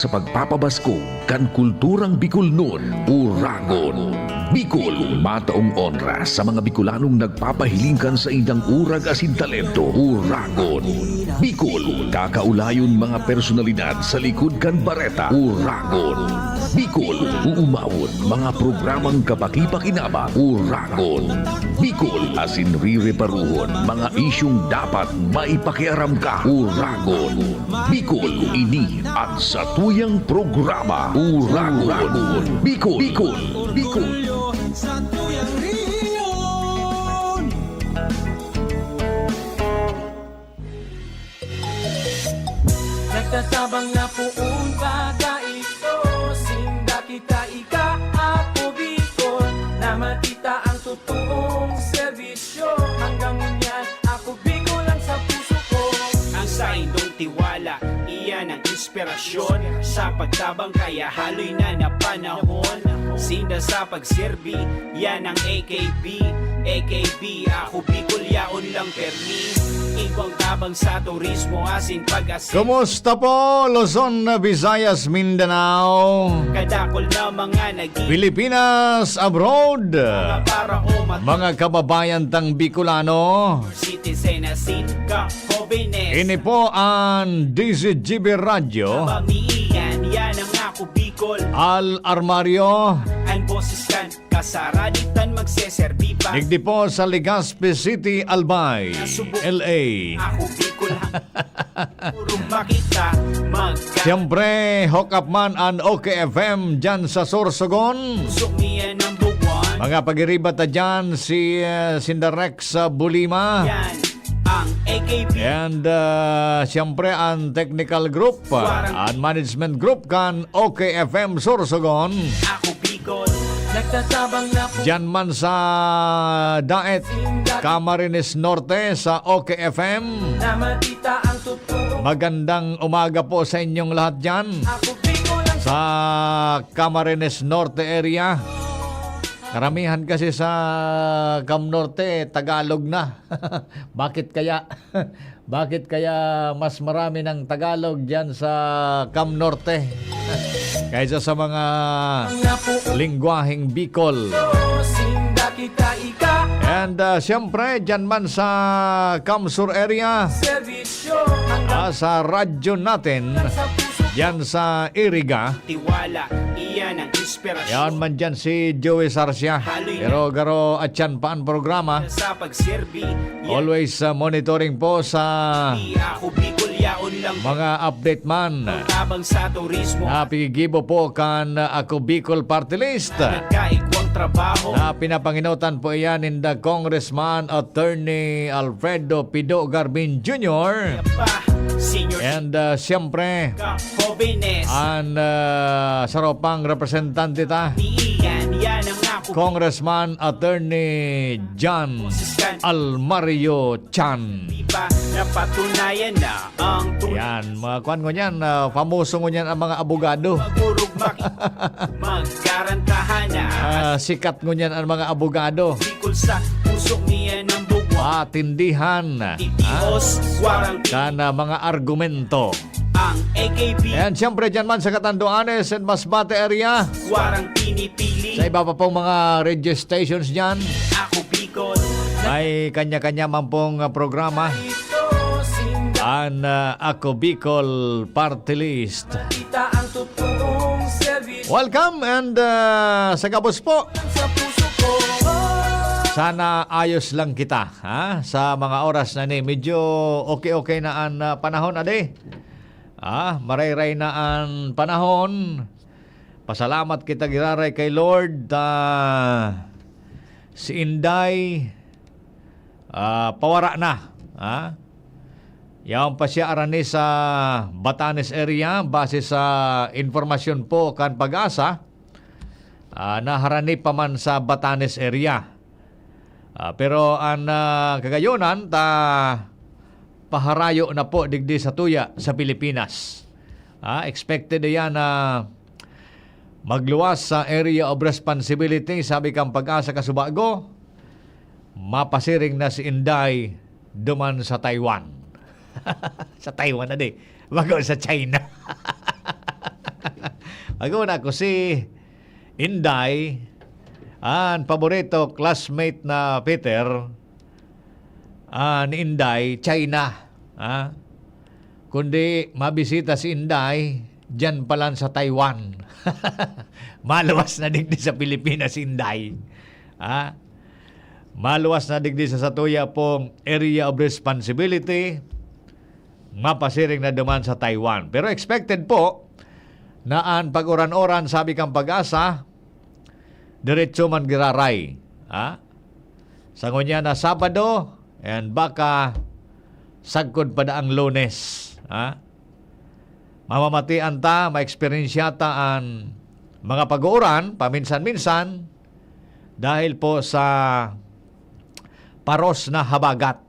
Sa pagpapabaskog kan kulturang Bicolnon, Uragon. Bicol, mataong oras sa mga Bicolanong nagpapahilingkan sa indang urag asin talento. Uragon. Bicol, kakaulayon mga personalidad sa likod kan bareta. Uragon. Bicol, uumawon mga programang kapakipakinaba. Uragon. Bicol, asin rireparuhon mga isyong dapat maipakiaram ka. Uragon. Bicol, ini at sa tuyang programa. Uragon. Bicol. Bicol. Bicol. Sa tuyang riyon. Nagtatabang na puun baga ito. Sinda kita ika ako Bicol. Na matita ang totoong serbisyo. Hanggang ngunyan ako Bicol lang sa puso ko. Ang sa indong tiwala, iyan ang inspirasyon. Sa pagtabang kaya haloy na napanahon. Sinda sa pagserbi, yan ang AKB. AKB, ako Bicol, yaon lang permi. Ibang tabang sa turismo, asin pag-asin. Kumusta po, Luzon, Visayas, Mindanao, Kadakol na mga Pilipinas, abroad, para o mga kababayan tang Bicolano. citizen asin ka, jóvenes. Ini po ang DZGB Radio, Pamiyan, yan ang ako Bicol. Al Armario, Ang boses kan, kasaraditan magseserbi pa. digdi po sa Legazpi City, Albay, LA. Ako Bicol, puro makita, magka. Siyempre, hook up man ang OKFM dyan sa Sorsogon. Pusok niya ng buwan. Mga pag-iriba ta dyan, si Sindarex sa Bulima. Yan ang AKB. And siyempre ang technical group, ang management group kan OKFM Sorsogon. Ako Bicol. Nagtatabang na puun. Diyan man sa Daet, Camarines Norte sa OKFM. Na matita ang totoong. Magandang umaga po sa inyong lahat dyan Ako Bicol lang sa Camarines Norte area. Karamihan kasi sa Cam Norte, Tagalog na. Bakit kaya? Bakit kaya mas marami ng Tagalog dyan sa Cam Norte kaysa sa mga na puun. lingwaheng Bicol? Sinda kita ika And siyempre, dyan man sa Camsur area, serbisyo. Hanggang sa radyo natin, sa puso. dyan sa Iriga. Tiwala, iyan ang inspirasyon. Yan man dyan si Joey Sarsia. Pero garo at yan pa ang programa. Sa pagserbi, yan Always monitoring po sa ako Bicol, yaon lang. mga update man. Tabang sa turismo, Napigibo po kan Ako Bicol Party List. nagkaikwang trabaho. Na pinapanginutan po iyan in the Congressman Attorney Alfredo Pido Garbin Jr. Pa, senior And siyempre, ka, jóvenes. ang saropang representante ta, Iyan, yan ang ako Congressman Attorney John Almario Chan. Bicol. Napatunayan na ang tunay. Yan, mga kwan ko niyan, famoso ko niyan ang mga abogado. Magurog magkarantahan na. Sikat ko niyan ang mga abogado. Bicol sa pusok niya ng buwan. Matindihan Titios, warang kan mga argumento. ang AKB. And siyempre dyan man sa Catanduanes and Masbate area, Warang pinipili. sa iba pa pong mga radio stations dyan, Ako Bicol. may kanya-kanya man pong programa. Ito sinda Ang Ako Bicol Party List. kita ang totoong serbisyo. Welcome and sa kabos po. Sa puso ko. Sana ayos lang kita sa mga oras na ni. Medyo okay na ang panahon ade. Marayray na ang panahon. Pasalamat kita giraray kay Lord. Si Inday pawara na. Yaon pa siya arani sa Batanes area base sa informasyon po kan Pag-asa. Naharani pa man sa Batanes area. Pero ang kagayonan paharayo na po digdi sa tuya sa Pilipinas. Expected yan na magluwas sa area of responsibility, sabi kang Pag-asa Kasubago. Mapasiring na si Inday duman sa Taiwan. Sa Taiwan na di. Bago sa China. Maguna ko si Inday, ang paborito classmate na Peter, ni Inday, China. Kundi mabisita si Inday, dyan pa lang sa Taiwan. Maluwas na digdi sa Pilipinas, Inday. Maluwas na digdi sa Satuya pong area of responsibility, mapasiring na duman sa Taiwan. Pero expected po na ang pag-uran-oran, sabi kang Pag-asa, diretso man giraray. Sa ngunya na Sabado, and baka sagkod pa ang Lunes. Mamamatian ta, ma-experience ta ang mga pag-uuran, paminsan-minsan, dahil po sa paros na habagat.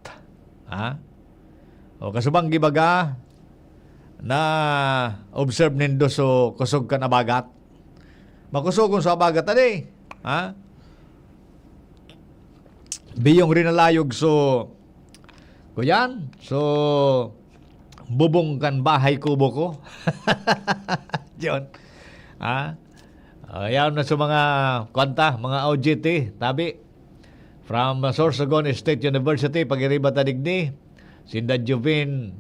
O kasubang gibaga na observe nindo so kusog ka na bagat. Makusugon sa bagat tadi. Biyong rin nalayog so kuyan. So bubong kan bahay kubo ko. Diyon. Ayaw na sa mga kwanta, mga OJT, tabi. From Sorsogon State University, pag-iriba tadigni, Sinda Juvin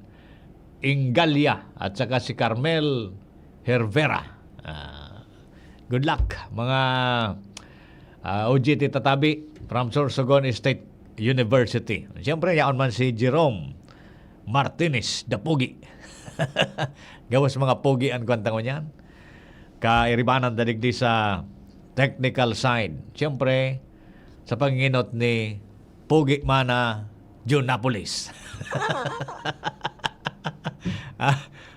Ingalia at saka si Carmel Hervera. Good luck, mga OJT tatabi from Sorsogon State University. Siyempre, yaon man si Jerome Martinez, the Pugi. Gawas mga Pugi ang kwantang niyan. Kairibanan dadigdi sa technical side. Siyempre, sa panginot ni Pugi Mana Junapolis.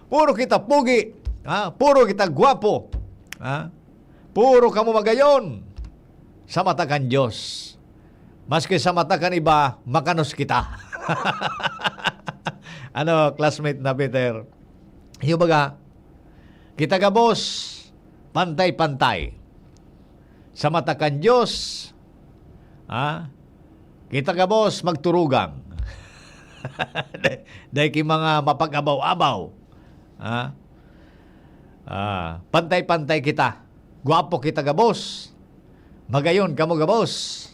Puro kita pugi. Puro kita gwapo. Puro kamo magayon. Sa mata kan Diyos. Maski sa mata kan iba, makanos kita. Classmate na Peter? Yung baga, kita ka boss, pantay-pantay. Sa mata kan Diyos, kita ka boss, magturugang. Dahil ki mga mapag-abaw-abaw. Pantay-pantay kita. Gwapo kita ka boss. Magayon ka mo ka boss.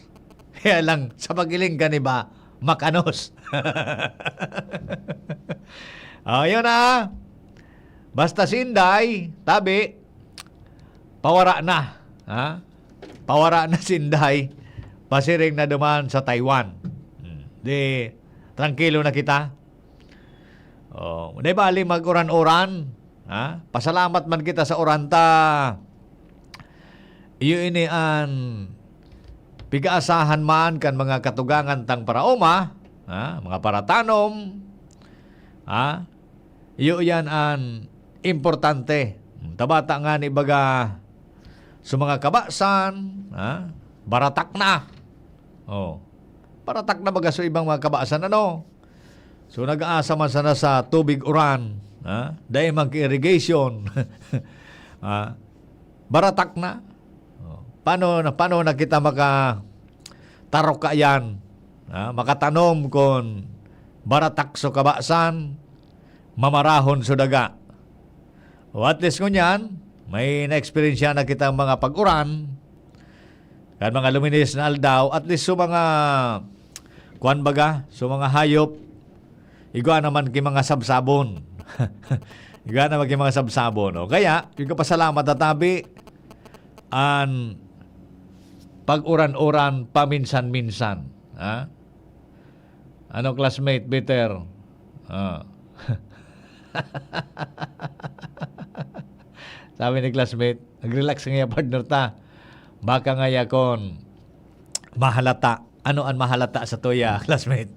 Kaya lang, sa pagiling ka ni ba, makanos. Yun na. Basta Sinday, tabi, pawara na. Pawara na Sinday. Pasiring na duman sa Taiwan. Di, tranquilo na kita. Di bali mag-uran-uran. Pasalamat man kita sa oranta. Iyo ini an pigaasahan man kan mga katugangan tang paraoma, mga paratanom. Iyo yan an importante. Tabata nga ni baga sa mga kabasan, baratak na. Baratak na baga sa ibang mga kabasan, So nag-aasa man sana sa tubig uran, dahil mag-irrigation. Baratak na. Paano na kita tarok ka yan? Makatanom kon baratak so kabasan, mamarahon so daga. O at least kunyan, may na-experience na kita mga pag-uran, kan mga luminis na aldaw, at least so mga kuan baga, so mga hayop, igwa naman ki mga sabsabon. Igwa naman ki mga sabsabon. Kaya, yung kapasalamat na tabi, an pag-uran-uran paminsan-minsan. Classmate, Peter? Sabi ni classmate, nag-relax nga partner ta. Baka nga yakon mahalata. Ano ang mahalata sa tuya, classmate?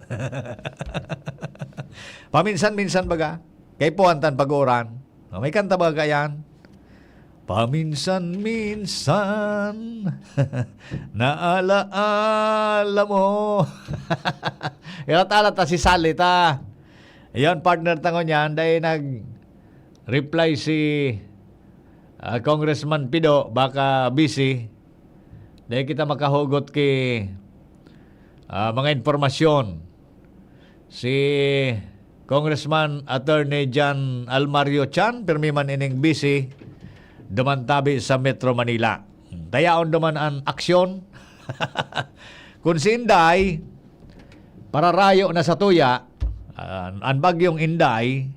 Paminsan-minsan baga. Kay puwantan pag-uran. May kanta ba yan? Paminsan-minsan naalaala mo. Ilat-alata si Salita. Ayan, partner tango niyan. Dahil nag-reply si Congressman Pido. Baka busy. Dahil kita makahugot kay mga informasyon. Si Congressman Attorney John Almario Chan, permi man ining busy. dumantabi sa Metro Manila. Dayaon duman ang aksyon. Kung si Inday, pararayo na sa tuya, ang bagyong Inday,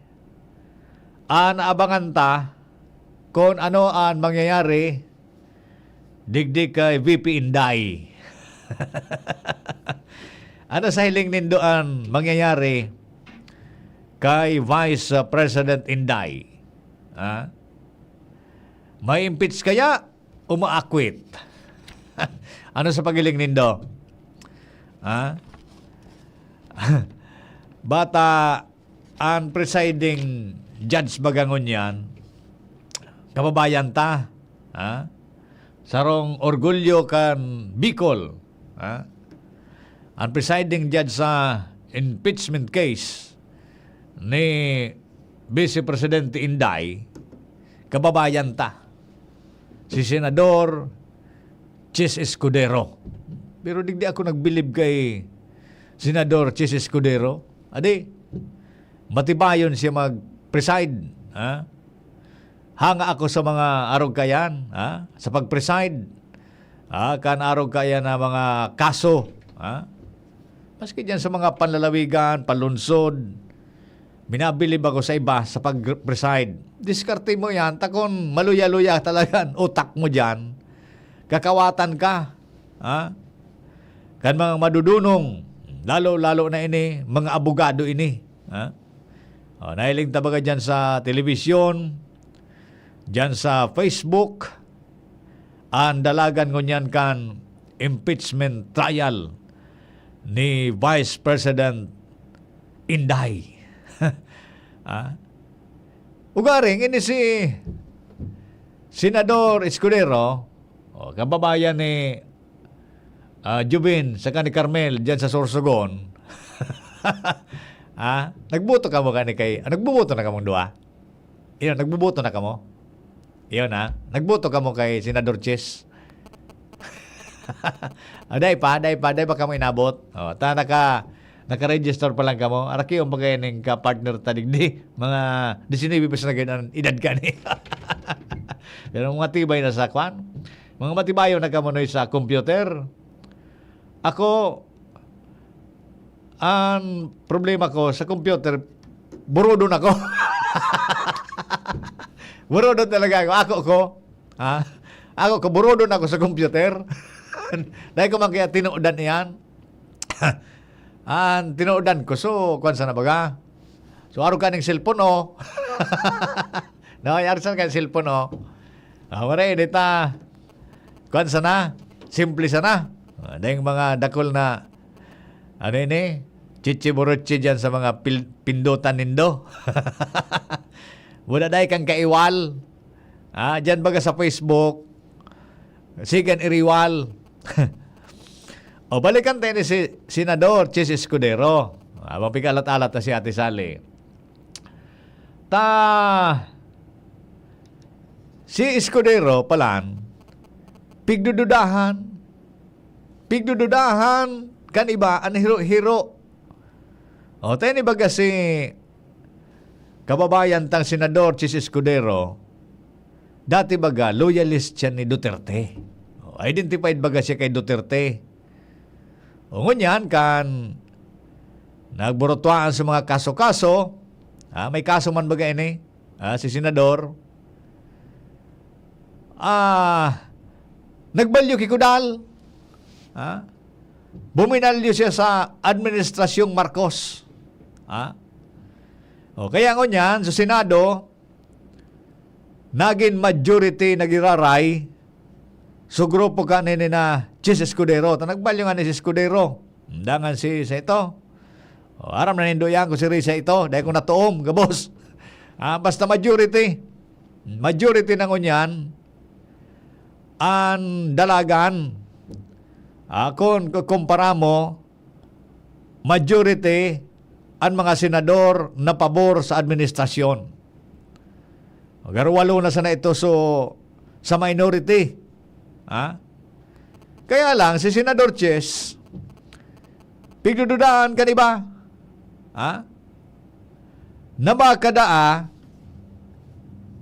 naabangan ta kung ano ang mangyayari digdig kay VP Inday. Ano sa hiling nindo ang mangyayari kay Vice President Inday? May impeach kaya o ma-acquit? Ano sa pagiling nindo? Bata ang presiding judge bagangon yan, kababayan ta, sarong orgulyo kan Bicol, ang presiding judge sa impeachment case ni Vice Presidente Inday, kababayan ta, si Senador Chis Escudero. Pero digdi ako nagbilib kay Senador Chis Escudero. Adi, matibayon siya mag-preside. Hanga ako sa mga arog kayan, sa pag-preside. Kan arog kayan na mga kaso. Maski dyan sa mga panlalawigan, palunsod, minabilib ako sa iba sa pag-preside. Diskarte mo yan, takon maluya-luya talaga utak mo dyan. Kakawatan ka. Kan mga madudunong, lalo-lalo na ini, mga abogado ini. Nahiling tabaga dyan sa telebisyon, dyan sa Facebook, ang dalagan ngunyan kan impeachment trial ni Vice President Inday. Ugaring, ini si Senador Escudero, kababayan ni Jubin sa ni Carmel dyan sa Sorsogon. Nagbuto ka mo kay nagbubuto na ka mong dua? Iyon, nagbubuto na ka mo? Iyon nagbuto ka mo kay Senador Chis? Day pa ka mo inabot. Naka-register pa lang ka mo. Araki yung pagkain ka-partner tadigdi. Mga 19 pesos na ganyan edad ka ni. Pero mga tibay na sa kwan. Mga matibayo na kamunoy sa computer. Ako, ang problema ko sa computer, burudon ako. Burudon talaga ako. Ako ko, burudon ako sa computer. Dahil ko man kaya tinuudan yan. Tinuudan ko. So, kwan sa na baga? So, araw ka ng cellphone, No, yarsan ka ng cellphone, Maray, dita. Kwan sa na? Simple sa na. Dahil mga dakol na, chichiburuchi dyan sa mga pindutan nindo. Wala dahil kang kaiwal. Dyan baga sa Facebook, sigan iriwal. O balikan tayo ni si Senador Chis Escudero. Mapikalat-alat na si Ate Sally. Si Escudero palan, pigdududahan kan iba, ang hiro-hiro. O tayo ni baga si kababayan tang Senador Chis Escudero, dati baga, loyalist siya ni Duterte. Identified baga siya kay Duterte. O ngunyan kan nagburutuan sa mga kaso-kaso, may kaso man baga ini, si Senador, nagbalyo kikudal, buminalyo siya sa Administrasyong Marcos. O kaya ngunyan, sa Senado, naging majority nagiraray, so grupo ka nini na Chis Escudero. Nagbalyo nga ni si Escudero. Dangan si sa ito. Aram na nindo yan kung si Risa ito. Dahil kung natuom, gabos. Basta majority. Majority na ngunyan, ang dalagan, kung kumpara mo, majority ang mga senador na pabor sa administrasyon. Garwalo na sana ito sa minority. Kaya lang, si Senador Chis, pigdududahan ka ba? Na bakadaa,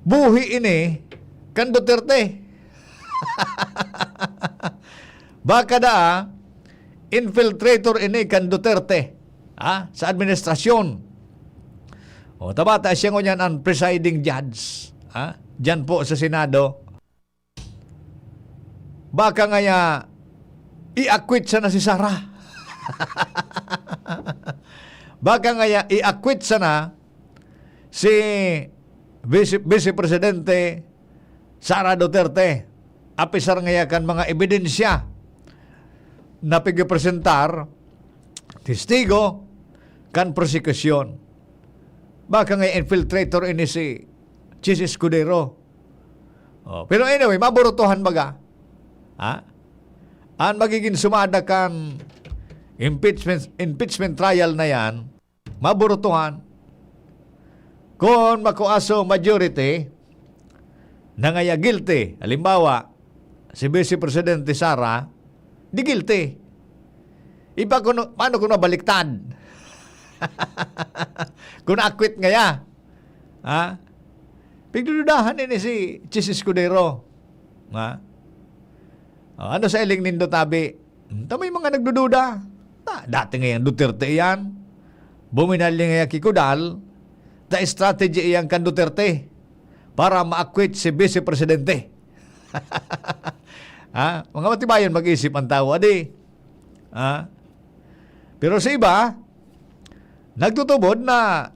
buhi ini, kan Duterte. Baka da infiltrator ini kan Duterte sa administrasyon. O tabata siya ngunyan ang presiding judge dyan po sa Senado. Baka ngaya i-acquit siya na si Sara. Baka ngaya i-acquit siya na si Vice Presidente Sara Duterte. Apisar ngaya kan mga ebidensya na pigipresentar testigo kan prosekusyon. Baka ngaya infiltrator ini si Chis Escudero. Pero anyway, maburutuhan baga. Ang magiging sumada kan impeachment trial na yan, maburutuhan. Kung makuaso majority na ngaya guilty, halimbawa, si Vice Presidente Sara, di guilty. Iba paano kung nabaliktad? Kung na-acquit ngaya, pigdududahan ini si Chis Escudero. Ano sa iling nindo tabi? Tamay mga nagdududa. Dati ngayon Duterte yan. Buminal niya ngaya kikudal. Ta strategy iyang kan Duterte para ma-acquit si Vice Presidente. Mga matibayan mag-isip ang tao, adi. Pero sa iba, nagtutubod na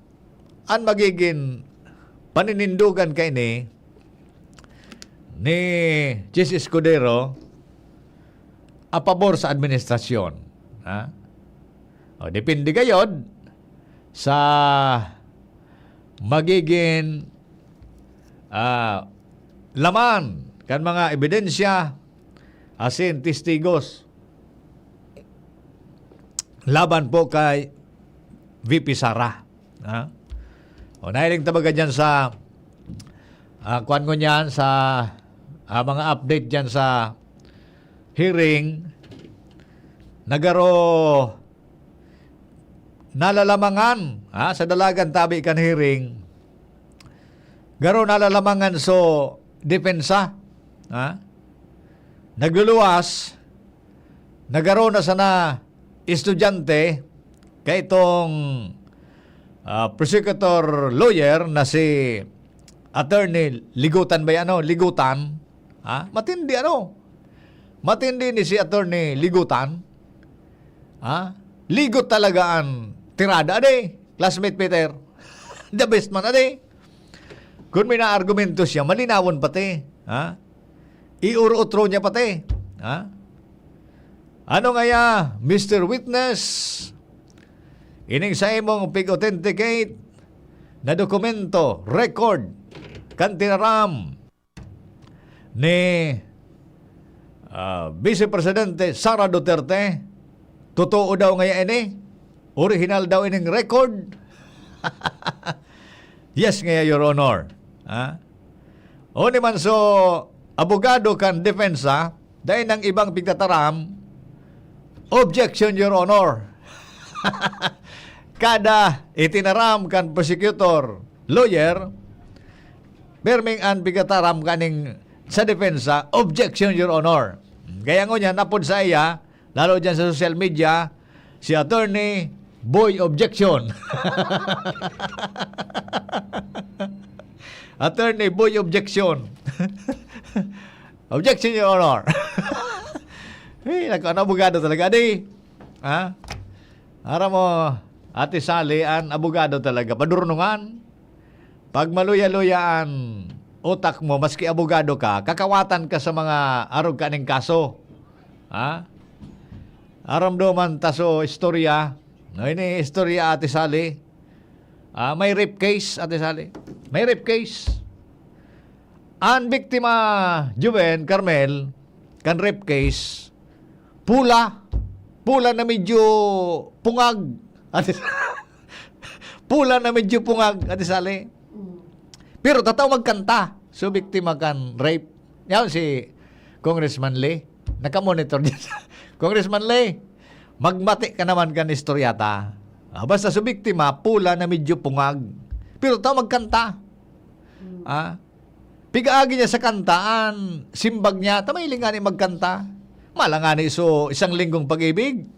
ang magiging paninindugan kay ni Chis Escudero a pabor sa administrasyon. Depende gayod sa magiging laman kan mga ebidensya asin testigos laban po kay VP Sara. Nahiling tabaga dyan sa kuwan ko niyan sa mga update dyan sa hearing nagaro nalalamangan sa dalagan tabi kan hearing garo nalalamangan so depensa nagluluwas nagaro na sana estudyante kay itong prosecutor lawyer na si attorney Ligutan ba yan? Ligutan matindi ni si attorney Ligutan. Ligot talaga ang tirada classmate Peter. The best man kung may na-argumento siya malinawon pati iuro-utro niya pati ano ngaya Mr. Witness ining sa imong pig-authenticate na dokumento record kan tinaram ni Vice Presidente Sara Duterte, totoo daw ngaya ini? Original daw ining record? Yes ngaya, Your Honor. O ni man so, abogado kan depensa, dahil ng ibang pigtataram, objection, Your Honor. Kada itinaram kan prosecutor, lawyer, perming an pigtataram kaning sa depensa, objection, Your Honor. Kaya nga niya, napod sa iya, lalo dyan sa social media, si attorney, boy, objection. Attorney, boy, objection. Objection, Your Honor. Abogado talaga, Ara mo, Ate Sally, an abogado talaga. Padurunungan. Pag maluya-luyaan utak mo, maski abogado ka, kakawatan ka sa mga arog kaning kaso. Aramdaman taso istorya. Ini istorya, Ate Sally. May rape case, Ate Sally. May rape case. Ang biktima, Juven Carmel, kan rape case, pula na medyo pungag. Ate pula na medyo pungag, Ate Sally. Pero tataw magkanta. So, biktima kan rape. Yan si Congressman Lee. Nakamonitor niya. Congressman Lee, magmati ka naman kan istoryata. Basta so, biktima, pula na medyo pungag. Pero tataw magkanta. Pigaagi niya sa kantaan, simbag niya, tamay nga ni magkanta. Malangani so isang linggong pag-ibig.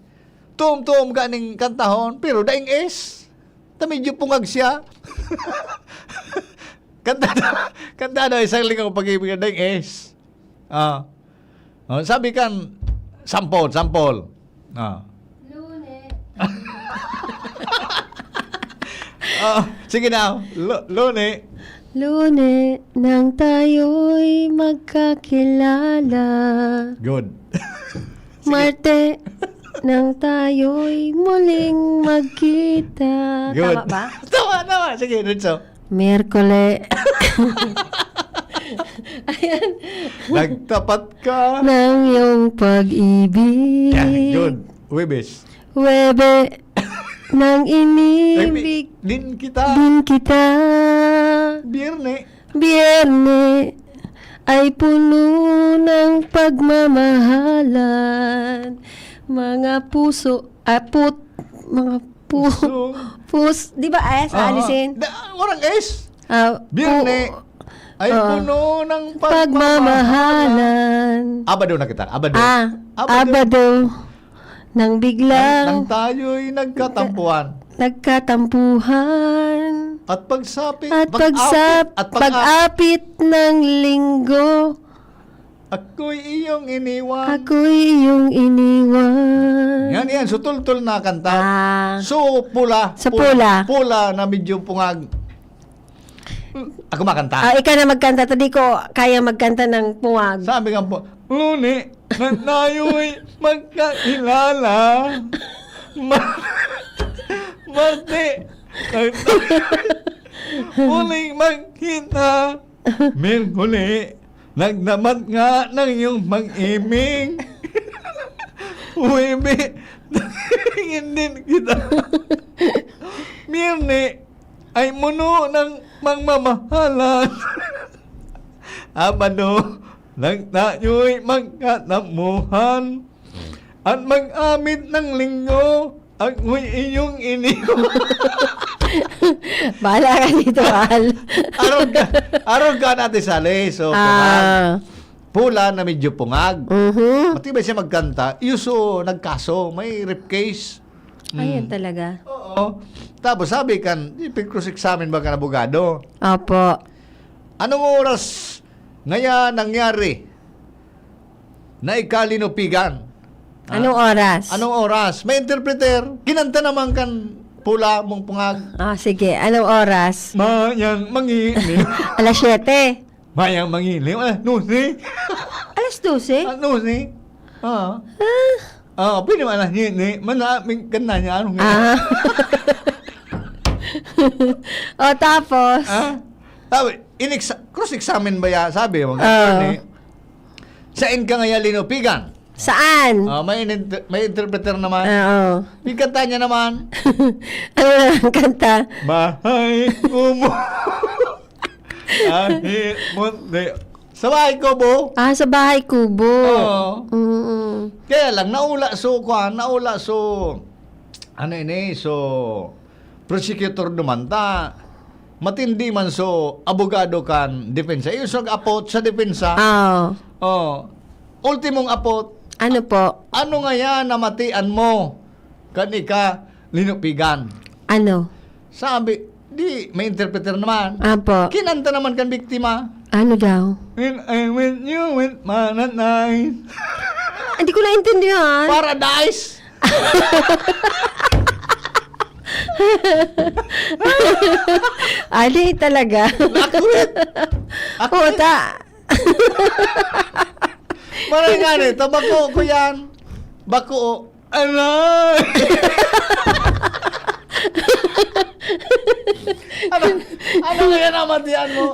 Tuom-tuom ka ning kantahon, pero daing es. Tamidyo pungag siya. kanta daw isang linggong pag-ibig daing es. Sabi kan, sampol. Sige na, Lune. Lune, nang tayo'y magkakilala. Good. Marte, nang tayo'y muling magkita. Good. Tama ba? Tama. Sige, Rizzo. Merkole. Ayan. Nagtapat ka. Ng iyong pag-ibig. Yeah, good. Webes. Webe, nang inibig Din kita. din kita. Biyerne. Biyerne ay puno ng pagmamahalan. Mga puso, mga Puso. di ba sa alisin? Orang es. pu- Biyerne ay puno ng pagmamahalan. Abado na kita. Abado. Abado. Nang Nang biglang tayo'y nagkatampuan. nagkatampuhan. At pagsapit. Pag-apit ng linggo, Ako'y iyong iniwan. ako'y iyong iniwan. Yan. So, tul-tul na kanta. So, Pula. Sa pula. Pula na medyo pungag. Ako makanta. ikaw na magkanta. Tadi ko kaya magkanta ng puwag. Sabi nga po, Lune, na tayo'y magkakilala. Marte, muling magkita. Merkule, nagdamat nga ng iyong mag-ibig. Huwebe, nangingin din kita. Mirne, ay muno ng magmamahalan. Abado, nang tayo'y magkatamuhan at mag-amit ng linggo, ako'y iyong iniwan. Bahala ka dito, Al. Aron ka natin sali. So, pula na medyo pungag. Matibay siya magkanta. Yuso, nagkaso. May rip case. Ayan talaga. Oo. Tapos sabi kan, ipag-cross-examine ba ka na abogado? Opo. Anong oras ngaya nangyari na ikalinupigan? Anong oras? Anong oras? May interpreter. Kinanta naman kan pula mong pungag. Sige. Anong oras? Mayang mangiliw. Alas 7. Mayang mangiliw. Nusi. Alas 12? Nusi. Pwede man alas ni. Manaming ganda niya. Anong nga? Tapos? Sabi, cross-examine ba ya? Sabi, mag-attorney. Saan ka ngaya linupigan? Saan? May interpreter naman. Oo. May kanta niya naman. Ano na ang kanta? Bahay kumo. Ahit munti. Sa bahay ko, bo. Sa bahay kubo. Oo. Kaya Kaya lang, naula so, prosecutor dumanta. Matindi man so, abogado kan, depensa. Yung apot sa depensa. Ultimong apot. Ano po? Ano nga yan na matian mo? Kanika, linupigan. Ano? Sabi, di, may interpreter naman. Apo. Kinanta naman kan biktima. Ano daw? When I with you with mananay. Hindi ko naintindihan. Paradise! Ali talaga. Accurate! Puta. Maray nga nito, bako ko yan. Bako, alay! ano nga yan ang matian mo?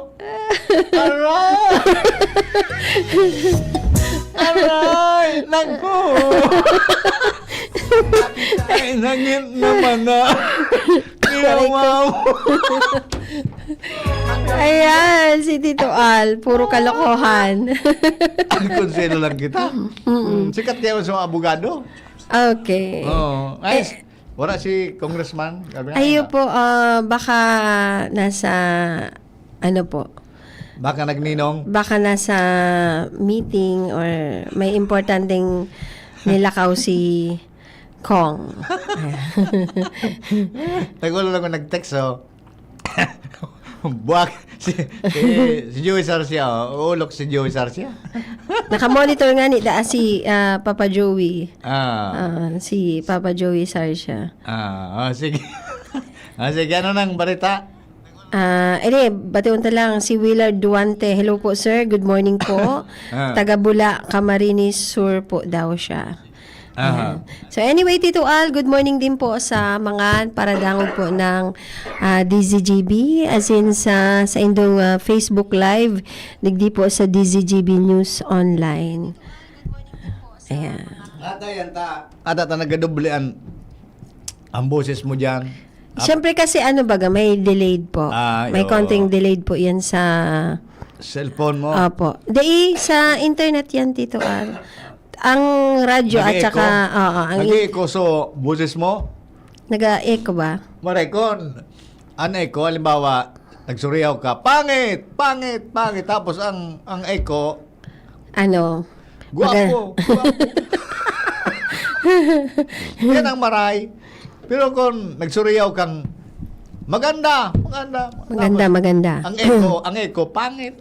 Aray! Aray! Naku! Ay, nangit naman na. Ginawa mo. Ayan, si Tito Al. Puro kalokohan. Ang konselo lang kita. Sikat niya sa mga abogado. Okay. Oo. Ay, wala si congressman. Ayo po, baka nasa, ano po, Baka nagninong. Baka nasa meeting or may importanteng nilakaw si Kong. Nagulo lang ako nag-text, oh. Buwak. Si Joey Sarcia, oh. Ulok si Joey Sarcia. Nakamonitor nga ni si Papa Joey. Si Papa Joey Sarsha. Sige. Sige, ano nang balita? Batiun ta lang si Willard Duante. Hello po sir, good morning po. Taga Bula, Camarines Sur po daw siya. Ayan. So anyway, Tito Al, good morning din po sa mga paradangog po ng DZGB, as in sa indong Facebook Live, digdi po sa DZGB News Online. Ayan. Ata nagadublean ang boses mo dyan. Siyempre kasi may delayed po. May oo. konting delayed po yan sa... Cellphone mo. Opo. Sa internet yan, Tito Al. Ang radyo at Nag-e-echo? saka... Nag-echo so boses mo? Nag-echo ba? Marekon. Ang echo, halimbawa, nagsuriyaw ka, pangit, pangit, pangit. Tapos ang echo, guwapo, guwapo. Yan ang maray. Pero kung nagsuriyaw kang, maganda, maganda. Maganda, Tapos, maganda. ang echo, pangit.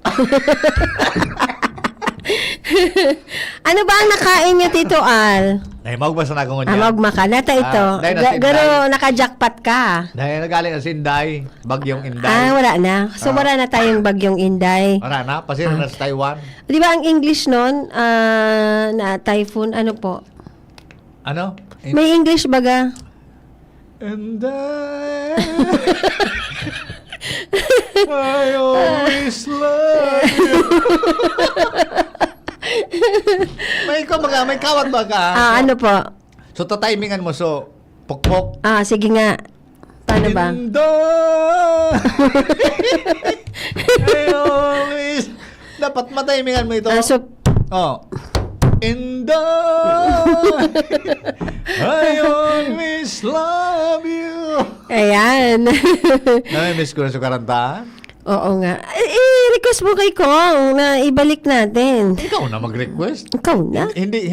Ano ba ang nakain niyo, Tito Al? Dahil magbasa na akong Magmaka. Nata ito. dahil na Garo, Sinday. naka-jackpot ka. Dahil nagaling ang Sinday, bagyong Inday. Wala na. So, wala na tayong bagyong Inday. Wala na, pasira na sa Taiwan. Di ba ang English nun, na typhoon, ano po? Ano? May English baga? And I always love you. May kawat ba ka? Ano po? So, tatimingan mo. So, pokpok. Sige nga. Paano ba? And I always... Dapat matimingan mo ito. Oh. And I always love you. Ayan. Nami-miss ko na sa karantahan. Oo nga. Request mo kay Kong na ibalik natin. Ikaw na mag-request. Ikaw na? Hindi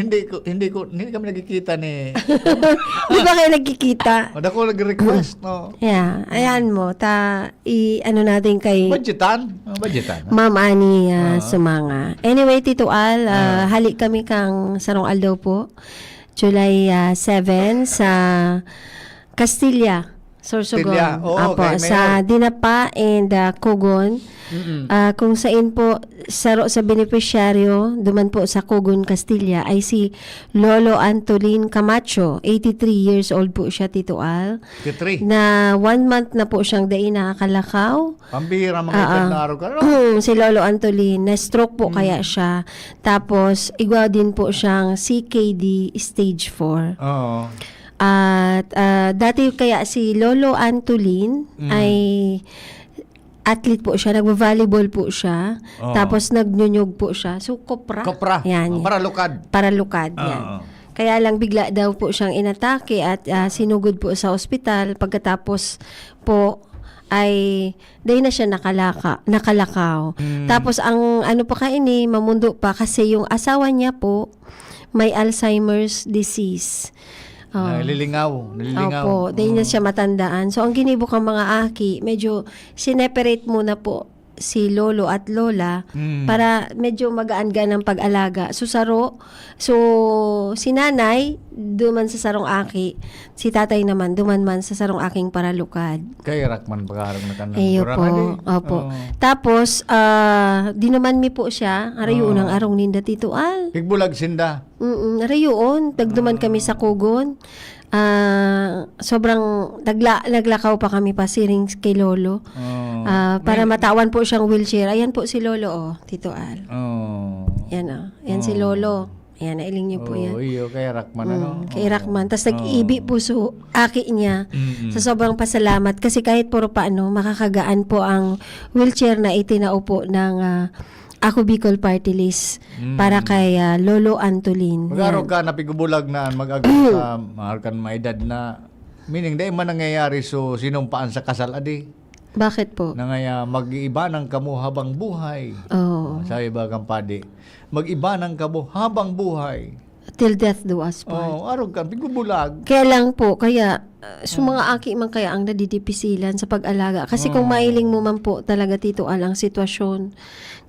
kami nagkikita ni... Di ba kayo nagkikita? Wala ko nag-request, no? Yeah. Ayan mo. Ano natin kay Budgetan? Budgetan. Ma'am Ani Sumanga. Anyway, Tito Al, halik kami kang Sarong Aldaw po. July 7 sa Castilla. Sorsogon. Castilla. Oo, Apo, kay Mayor. sa Dinapa and Kugon. Kung saan po saro sa beneficiaryo, duman po sa Kugon, Castilla, ay si Lolo Antolin Camacho. 83 years old po siya, Tito Al. Kitri. Na 1 month na po siyang daing nakakalakaw. Pambihira mga ikan na araw ka. Si Lolo Antolin, na-stroke po kaya siya. Tapos, igwa din po siyang CKD stage 4. Oo. At dati kaya si Lolo Antolin ay athlete po siya, nagvo-volleyball po siya. Oo. Tapos nagnyunyog po siya. So, kopra. Kopra. Yan. Maralukad. Paralukad. Oo. Yan. Kaya lang bigla daw po siyang inatake at sinugod po sa ospital. Pagkatapos po ay dahil na siya nakalakaw. Tapos ang ano pa kaini, mamundo pa kasi yung asawa niya po may Alzheimer's disease. Nalilingaw. Opo, dahil na siya matandaan. So, ang ginibok ang mga aki, medyo sineperate muna po si Lolo at Lola para medyo magaan-gaan ang pag-alaga. So, si nanay, duman sa sarong aki. Si tatay naman, duman man sa sarong aking paralukad. Kay Rakman pagkaharap na kanang. Ayo po. Opo. Tapos, dinuman mi po siya. Arayoon ang arong ninda, Tito Al. Pigbulag sinda. Arayoon. Tagduman kami sa Kugon. Sobrang naglakaw pa kami pa siring kay Lolo. Para matawan po siyang wheelchair. Ayan po si Lolo, Tito Al. Yan, Yan si Lolo. Ayan, nailing niyo po yan. Iyo, kay Rakman. Kay Rakman. Tapos nag-ibi po so aki niya sa sobrang pasalamat. Kasi kahit puro paano, makakagaan po ang wheelchair na itinaupo ng Ako Bicol Party List para kay Lolo Antolin. Mag-araw ka, napigubulag na mag-agaw sa maharkan maedad na. Meaning, dahil man nangyayari so sinumpaan sa kasal, adi. Bakit po? Na ngaya mag-iiba ng kamo habang buhay. Oh, Sabi ba kang padi, mag-iba ng kamo habang buhay. till death do us part. Oh, arog ka, bigubulag. Kaya lang po, kaya sa mga aki man kaya ang nadidipisilan sa pag-alaga. Kasi kung mailing mo man po talaga Tito Al ang sitwasyon,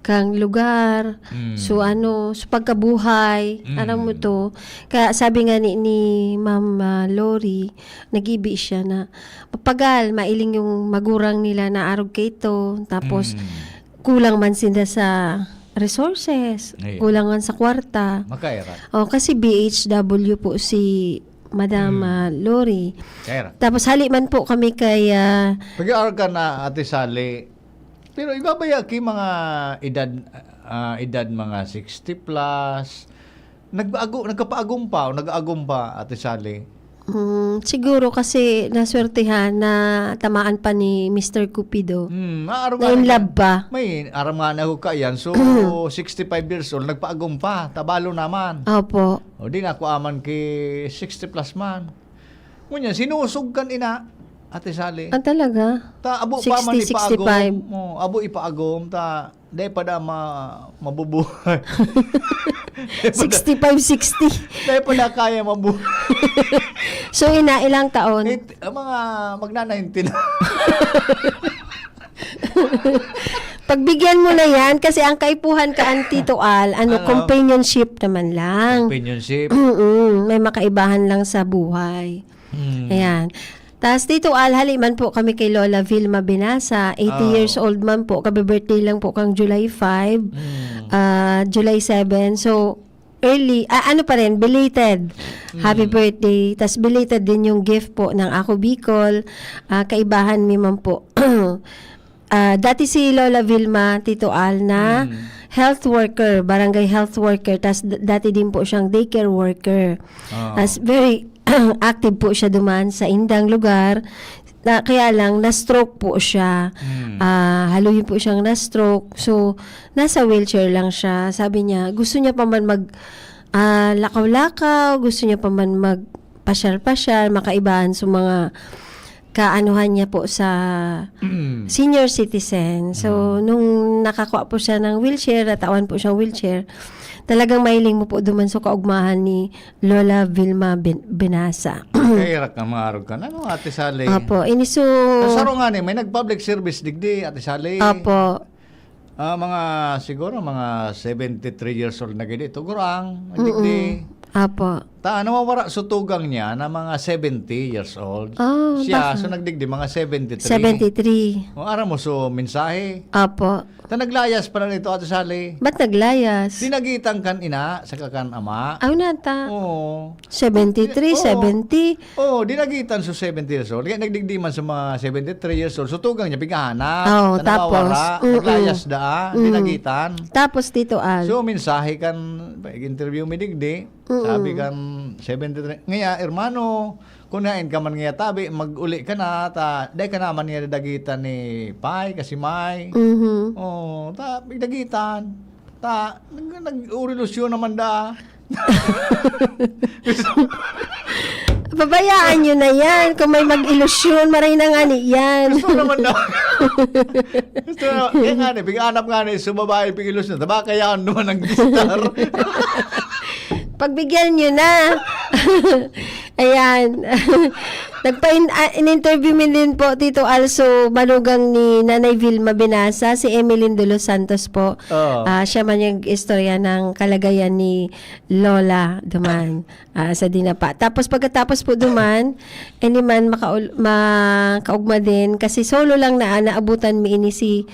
kang lugar, so sa pagkabuhay, alam mo to. Kaya sabi nga ni Ma'am Lori, nag-ibi siya na mapagal, mailing yung magurang nila na arog kay ito, tapos kulang man sila sa resources, Ayun. kulang man sa kwarta. Makairat. Kasi BHW po si Madam Lori. Kairat. Tapos hali man po kami kay Pag-aaral ka na, Ate Sally, pero iba ba yung mga edad mga 60 plus, nagkapaagum pa o nag-aagum pa, Ate Sally? siguro kasi naswertehan na tamaan pa ni Mr. Cupido. Araw Na in love pa. May aram nga na ako ka yan. So, 65 years old, nagpaagum pa. Tabalo naman. Opo. O di na ako aman kay 60 plus man. Ngunyan, sinusog kan ina, Ate Sally. Talaga? Ta abo 60, pa man ipaagom. 65. Abo ipaagom ta dai pa da mabubuhay. 65, 60. Dai pa da kaya mabuhay. So ilang taon? Mga magna-19. Pagbigyan mo na yan kasi ang kaipuhan ka ang Tito Al, companionship naman lang. Companionship. May makaibahan lang sa buhay. Ayan. Tapos Tito Al, haliman po kami kay Lola Vilma Binasa, 80 years old man po, kabe-birthday lang po kang July 5, July 7. So, early, pa rin, belated. Happy birthday. Tapos belated din yung gift po ng Ako Bicol. Kaibahan mi man po. Dati si Lola Vilma, Tito Al, na health worker, barangay health worker. Tapos dati din po siyang daycare worker. As very active po siya duman sa indang lugar. Kaya lang, na-stroke po siya. Haluin po siyang na-stroke. So, nasa wheelchair lang siya. Sabi niya, gusto niya pa man lakaw-lakaw, gusto niya pa man magpasyal-pasyal, makaibahan sa mga kaanuhan niya po sa senior citizen. So, nung nakakuha po siya ng wheelchair, natawan po siyang wheelchair, talagang mailing mo po duman sa kaugmahan ni Lola Vilma Binasa. Kairak na mga araw ka. Ano, Ate Sally? Opo. Kasaro nga may nag-public service digdi, Ate Sally. Opo. Siguro mga 73 years old na gini. Tugurang, digdi. Opo. Nawawara sutugang niya na mga 70 years old. Siya, so nagdigdi, mga 73. 73. Aram mo, so mensahe. Opo. Naglayas pa na nito, Ate Sally. Ba't naglayas? Dinagitan kan ina, sa kakan ama. Nata. Oo. 73, Oo. 70. Dinagitan so 70 years old. Kaya nagdigdi man sa mga 73 years old. So tugang niya, pigahanap. Tapos. Naglayas dinagitan. Tapos Tito Al. So, mensahe kan, interview mi digdi. Sabi kan, 73. Ngaya, hermano, kunain ka man nga tabi, mag-uli ka na, day ka naman nga dagitan ni Pai, kasi May. Dagitan. Nag-urilusyon naman da. Pabayaan nyo na yan. Kung may mag-ilusyon, maray na nga ni yan. Gusto naman daw. Gusto naman. Kaya nga pig-anap nga sumabahay pig-ilusyon. Taba kaya naman ang gistar. Pagbigyan nyo na. Ayan. In-interview mi din po, Tito Also, manugang ni Nanay Vilma Binasa, si Emeline de los Santos po. Siya man yung istorya ng kalagayan ni Lola Duman sa Dinapa. Tapos pagkatapos po Duman, hindi man makaugma din, kasi solo lang naabutan mi ini si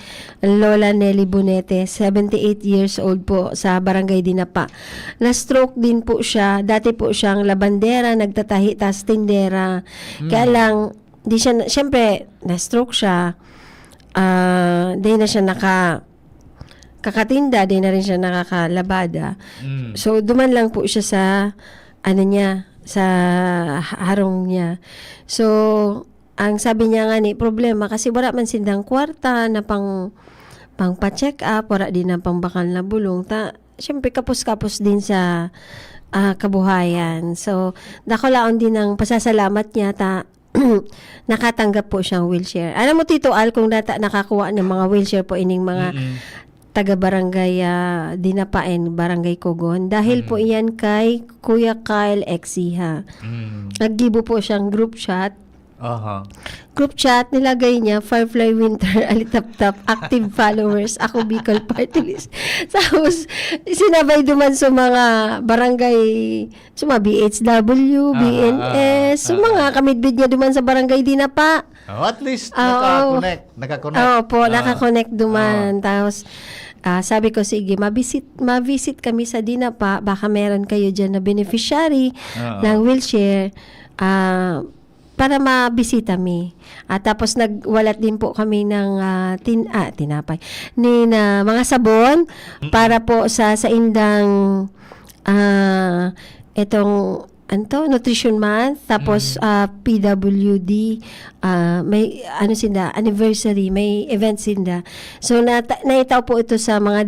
Lola Nelly Bonete, 78 years old po sa Barangay Dinapa. Na-stroke din po siya. Dati po siyang labandera, nagtatahi, tas tindera. Kaya lang, di siya, syempre, na-stroke siya. Di na siya kakatinda, di na rin siya nakakalabada. So, duman lang po siya sa, sa harong niya. So, ang sabi niya nga ni, problema, kasi wala man sindang kwarta na pang pa-check up, wala din ang pambakal na bulong. Syempre, kapos-kapos din sa kabuhayan. So, nakalaon din ang pasasalamat niya nakatanggap po siyang wheelchair. Alam mo, Tito Al, kung nakakuha ng mga wheelchair po ining mga taga-barangay Dinapain, Barangay Cogon. Dahil po iyan kay Kuya Kyle Exiha. Naggibo po siyang group chat. Group chat, nilagay niya, Firefly Winter, Alitap-tap, active followers, ako Bicol Party List. Tapos, sinabay duman sa mga barangay, sa mga BHW, BNS, sa mga kamidbid niya duman sa barangay Dinapa. At least, nakakonect. Po, nakakonect duman. Tapos, sabi ko, sige, ma-visit kami sa Dinapa, baka meron kayo dyan na beneficiary ng wheelchair, para mabisita mi. Tapos nagwalat din po kami ng tinapay na mga sabon para po sa indang itong Nutrition Month, tapos PWD, may anniversary, may event sinda. So naitaw po ito sa mga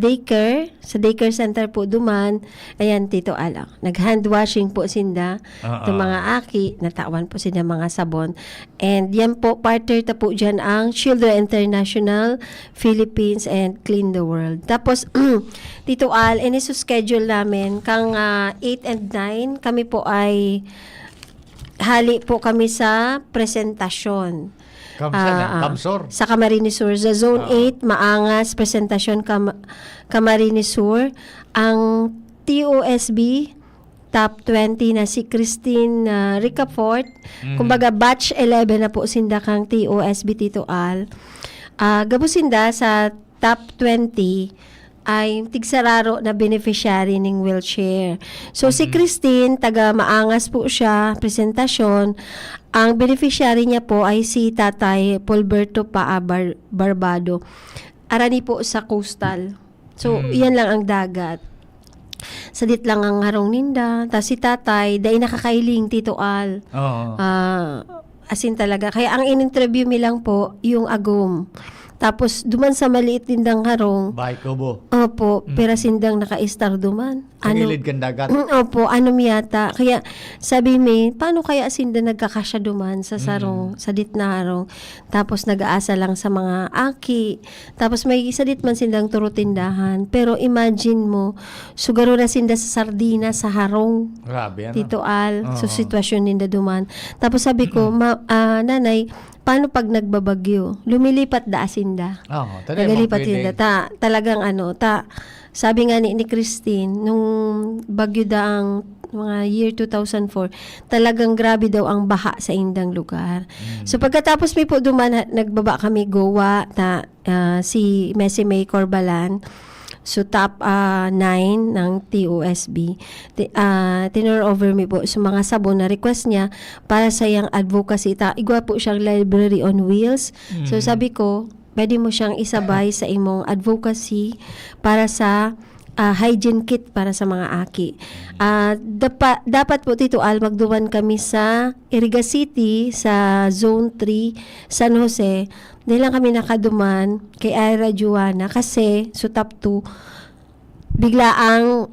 sa daycare center po duman. Ayan, Tito Ala, nag-hand washing po sinda. Itong mga aki, natawan po sinda mga sabon. And yan po, partner ta po dyan ang Children International, Philippines, and Clean the World. Tapos, Tito Al, schedule namin kang 8 and 9, kami po ay hali po kami sa presentasyon. Kamsor. Sa Camarines Sur. Sa Zone 8, Maangas, presentasyon Camarines Sur. Ang TOSB, top 20 na si Christine Ricafort. Kumbaga, batch 11 na po sinda kang TOSB, Tito Al. Gabusinda sa top 20 ay tigsararo na beneficiary ng wheelchair. So, si Christine, taga Maangas po siya, presentasyon. Ang beneficiary niya po ay si Tatay Polberto Paa Barbado. Arani po sa coastal. So, yan lang ang dagat. Sadit lang ang harong ninda. Tapos si Tatay, dahil nakakailing, Tito Al. Asin talaga. Kaya ang in-interview mi lang po, yung agom. Tapos, duman sa maliit dindang harong. Bahay Kubo. Opo, pera sindang naka-star duman. Gilid kang dagat. Opo, miyata. Kaya, sabi mi, paano kaya sinda nagkakasya duman sa sarong, sa dit na harong. Tapos, nag-aasa lang sa mga aki. Tapos, may sadit man sindang turutindahan. Pero, imagine mo, sugaro na sinda sa sardina sa harong. Grabe, Tito Al, so sitwasyon ninda duman. Tapos, sabi ko, nanay, paano pag nagbabagyo? Lumilipat da asinda. Naglilipat sinda. Talagang sabi nga ni Christine, nung bagyo daang mga year 2004, talagang grabe daw ang baha sa indang lugar. So pagkatapos may po duman, nagbaba kami Goa, si Messi May Corbalan. So, top 9 ng TOSB. Tinur over me po sa mga sabon na request niya para sa iyang advocacy. Igwa po siyang library on wheels. So, sabi ko, pwede mo siyang isabay sa imong advocacy para sa hygiene kit para sa mga aki. Dapat po, Tito Al, magduman kami sa Iriga City, sa Zone 3, San Jose. Dahil lang kami nakaduman kay Ira Juana kasi so top 2 bigla ang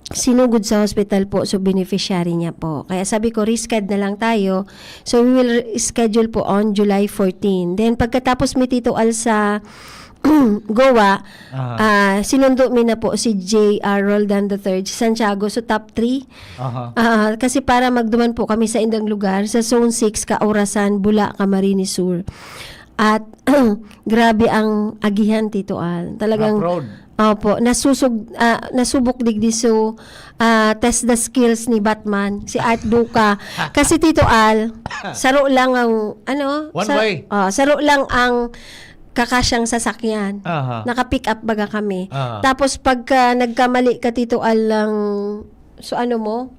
sinugod sa hospital po, so beneficiary niya po. Kaya sabi ko, reschedule na lang tayo. So we will schedule po on July 14. Then pagkatapos mi Tito Al sa Goa, sinundo mi na po si J.R. Roldan III, Santiago, so top 3. Kasi para magduman po kami sa indang lugar, sa Zone 6, Kaurasan, Bula, Camarines Sur. At grabe ang agihan, Tito Al. Talagang opo, nasubok digdi so test the skills ni Batman, si Art Duca. Kasi Tito Al, saro lang ang way. Saro lang ang kakasyang sasakyan. Naka-pick up baga kami. Tapos pagka nagkamali ka, Tito Al, lang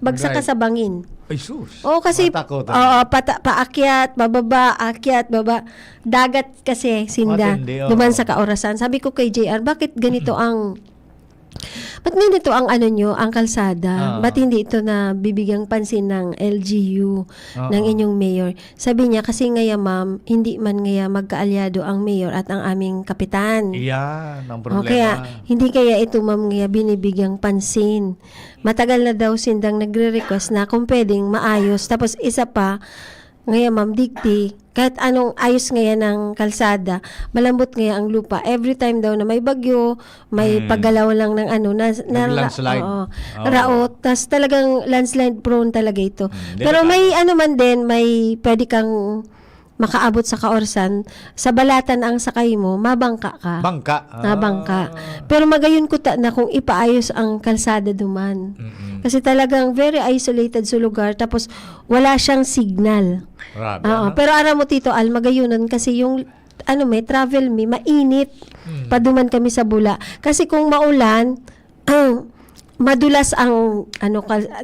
bagsak ka sa bangin. Ay, sus. Kasi paakyat, bababa, akyat, baba. Dagat kasi sinda. Matindi, Duman sa Kaurasan. Sabi ko kay JR, bakit ganito ang ang kalsada? Ba't hindi ito na bibigyang pansin ng LGU, ng inyong mayor? Sabi niya, kasi ngaya ma'am, hindi man ngaya magkaalyado ang mayor at ang aming kapitan. Iyan, ang problema. Kaya, hindi kaya ito ma'am ngaya binibigyang pansin. Matagal na daw sindang nagre-request na kung pwedeng maayos. Tapos isa pa, Ngayon, Ma'am Digdi, kahit anong ayos ngayon ng kalsada, malambot ngayon ang lupa. Every time daw na may bagyo, may paggalaw lang ng Nag-landslide. Oo, Oo. raot. Tas talagang landslide prone talaga ito. Delikado. Pero may ano man din, may pwede kang makaabot sa kaorsan. Sa balatan ang sakay mo, mabangka ka. Bangka. Nabangka. Pero magayon ko na kung ipaayos ang kalsada duman. Kasi talagang very isolated sa lugar. Tapos wala siyang signal. Grabe. Oo, ano? pero aram mo Tito Al, magayunan kasi yung may travel me, mainit. Paduman kami sa Bula. Kasi kung maulan, madulas ang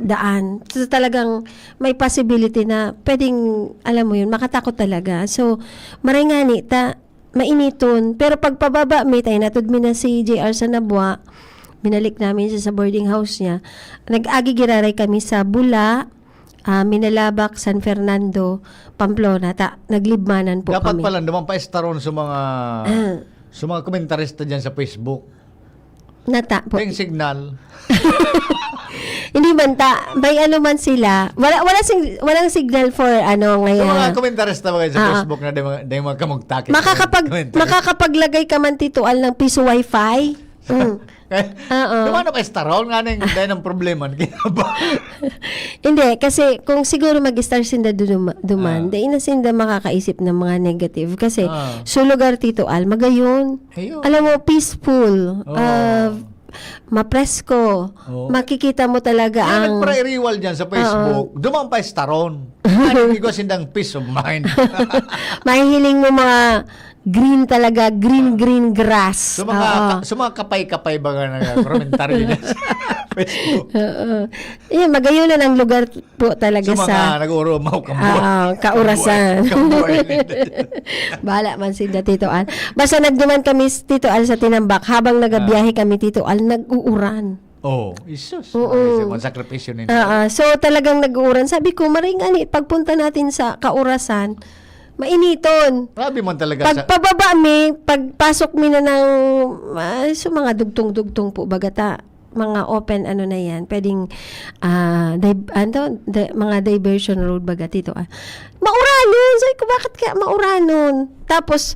daan. So, talagang may possibility na pwedeng, alam mo yun, makatakot talaga. So, maringani, mainiton. Pero pag pababa, may tayo natudmi na si JR sa Nabwa, binalik namin siya sa boarding house niya. Nag-agi giraray kami sa Bula, Minalabak, San Fernando, Pamplona. Naglibmanan po Dapat kami. pala naman pa-estaron sa mga komentarista dyan sa Facebook. Nata po. Yung signal. Hindi man may ano man sila. Walang signal for Sa ngayon. mga komentarista ba kayo sa Facebook na di mga kamagtakit. Makakapaglagay ka man Tito Al ng piso wifi. Oo. Naman pa estaron nga dahil ng problema. Hindi, kasi kung siguro mag-star sinda duman, dahil na sinda makakaisip ng mga negative. Kasi sa lugar Tito Al, magayon. Ayun. Alam mo, peaceful. Mapresko. Makikita mo talaga Ang ang... nagpa-rewal dyan sa Facebook, duman pa estaron. Hindi ko sindang peace of mind. Mahihiling mo mga green talaga, green grass. Sa mga kapay-kapay ba nga na komentaryo dyan sa Facebook. Yan, magayunan ang lugar po talaga Sa mga nag-uuro, kaurasan. Bahala man si Tito Al. Basta nagduman kami Tito Al sa Tinambak, habang nagabiyahe kami Tito Al, nag-uuran. Isus. Oo. Sakripisyo nito. So talagang nag-uuran. Sabi ko, maringani, pagpunta natin sa kaurasan, mainiton. Grabe man talaga Pagpababa pagpasok mi na ng mga dugtong-dugtong po bagata, mga open na yan, pwedeng mga diversion road baga Tito. Mauranon! Sabi ko, bakit kaya mauranon? Tapos,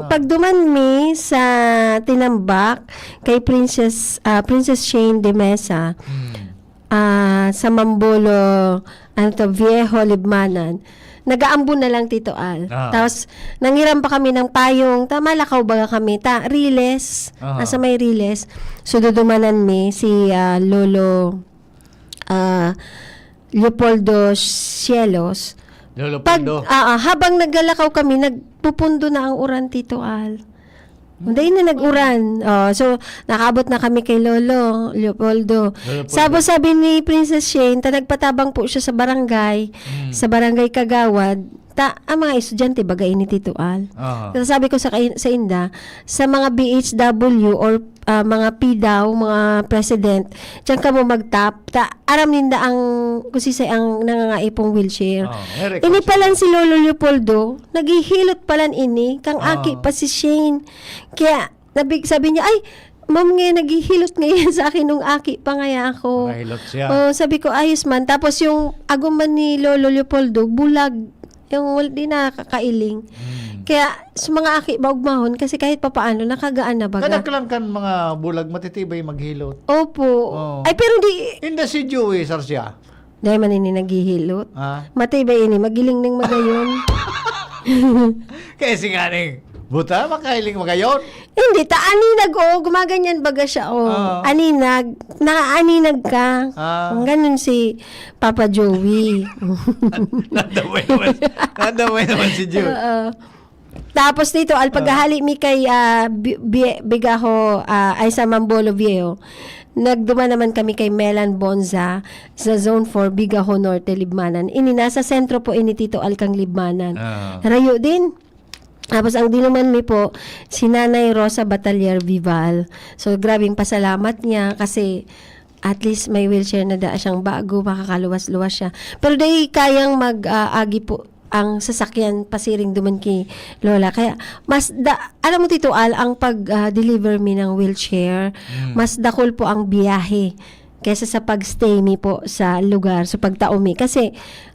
pag duman mi sa Tinambak, kay Princess Shane de Mesa, sa Mambolo, Viejo, Libmanan, nagaambon na lang Tito Al. Tapos, nanghiram pa kami ng payong. Malakaw baga kami. Riles. Nasa may Riles. So, dudumanan mi si Lolo Leopoldo Cielos. Habang naglalakaw kami, nagpupundo na ang uran Tito Al. Hindi na nag-uran. So, nakaabot na kami kay Lolo Leopoldo. Sabi ni Princess Shane, nagpatabang po siya sa barangay Kagawad. Ang mga estudyante, bagay ni Tito Al. Sabi ko sa Inda, sa mga BHW or mga PDAW, mga president, diyan ka mo mag-tap. Aram ninda ang nangangaipong wheelchair. Ini palan si Lolo Leopoldo, naghihilot palan ini, kang aki pa si Shane. Kaya, sabi niya, ay, ma'am nga, naghihilot ngayon sa akin nung aki pa ngaya ako. Nahilot siya. Sabi ko, ayos man. Tapos yung aguman ni Lolo Leopoldo, bulag. Yung di nakakailing. Kaya sa mga aki baugmahon kasi kahit papaano nakagaan na baga. Kadaglan kan mga bulag matitibay maghilot. Opo. Ay pero Hindi si Joey Sarsia. Dahil man ini naghihilot. Matibay ini magiling ning magayon. Kasi nga buta makailing magayon. Hindi gumaganyan baga siya naaninag ka. Ganun si Papa Joey. Nadamay naman si Joey. Tapos dito, paghahali mi kay Bigaho ay sa Mambolo Viejo, nagduma naman kami kay Melan Bonza sa Zone 4, Bigaho Norte, Libmanan. Nasa sentro po ini Tito Alkang Libmanan. Rayo din. Tapos ang dinuman mi po, si Nanay Rosa Batalier Vival. So, grabing pasalamat niya kasi at least may wheelchair na siyang bago, makakaluwas-luwas siya. Pero dahil kayang mag-agi po ang sasakyan pasiring duman kay Lola. Kaya, alam mo Tito Al, ang pag-deliver mi ng wheelchair, mas dakol po ang biyahe. kesa sa pagstay mi po sa lugar, so pagtao mi. Kasi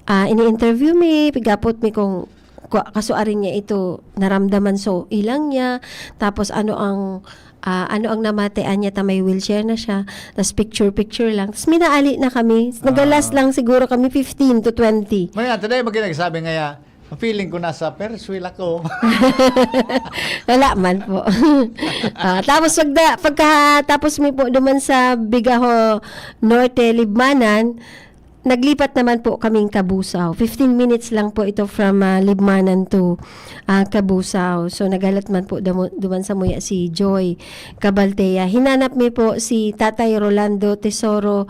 ini-interview mi, pigapot mi kung kasuarin niya ito naramdaman so ilang niya, tapos ano ang namatean niya, may wheelchair na siya, tapos picture lang, tapos minaali na kami, nagalas lang siguro kami 15 to 20. Maya, today magkinagsabi ngaya, feeling ko nasa Ferris wheel ako. Wala man po. Tapos pagkatapos mi po duman sa Bigaho Norte, Libmanan, naglipat naman po kaming Kabusaw. 15 minutes lang po ito from Libmanan to Kabusaw. So nagalat man po duman sa muya si Joy Cabaltea. Hinanap mi po si Tatay Rolando Tesoro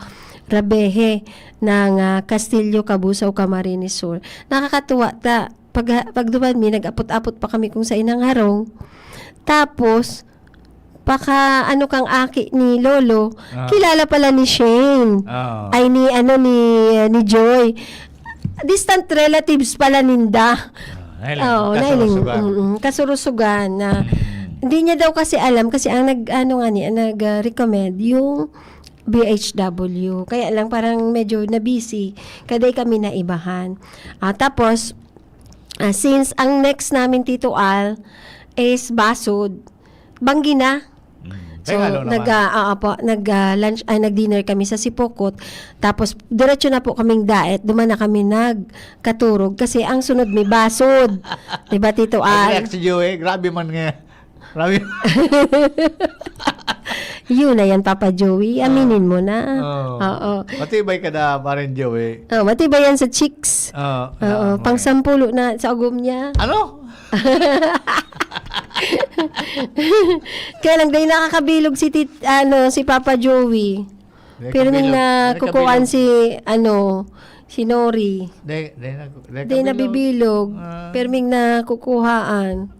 Rabehe ng Castillo, Kabusaw, Camarines Sur. Nakakatuwa pag duman mi, nag-apot-apot pa kami kung sa inang harong. Tapos ano kang aki ni Lolo, kilala pala ni Shane. Ay ni Joy. Distant relatives pala ninda. Kasurusugan na hindi niya daw kasi alam kasi ang nag-recommend yung BHW. Kaya lang parang medyo na busy. Kaday kami na ibahan. Tapos since ang next namin Tito Al is Basod, Banggi na. So, nag-lunch, nag-dinner kami sa Sipokot. Tapos, diretso na po kaming daet. Duman na kami nagkaturog. Kasi ang sunod may Basod. Diba, Tito Al? Si Joey, grabe man nga. Grabe. Yun na yan, Papa Joey. Aminin mo na. Oo. Matibay ka na, parin Joey. Matibay yan sa chicks. Pang 10 na sa ugom niya. Ano? Kaya lang dahil nakakabilog si Papa Joey. Pero nung nakukuhan si Nori. Dahil nabibilog. Pero nung nakukuhaan.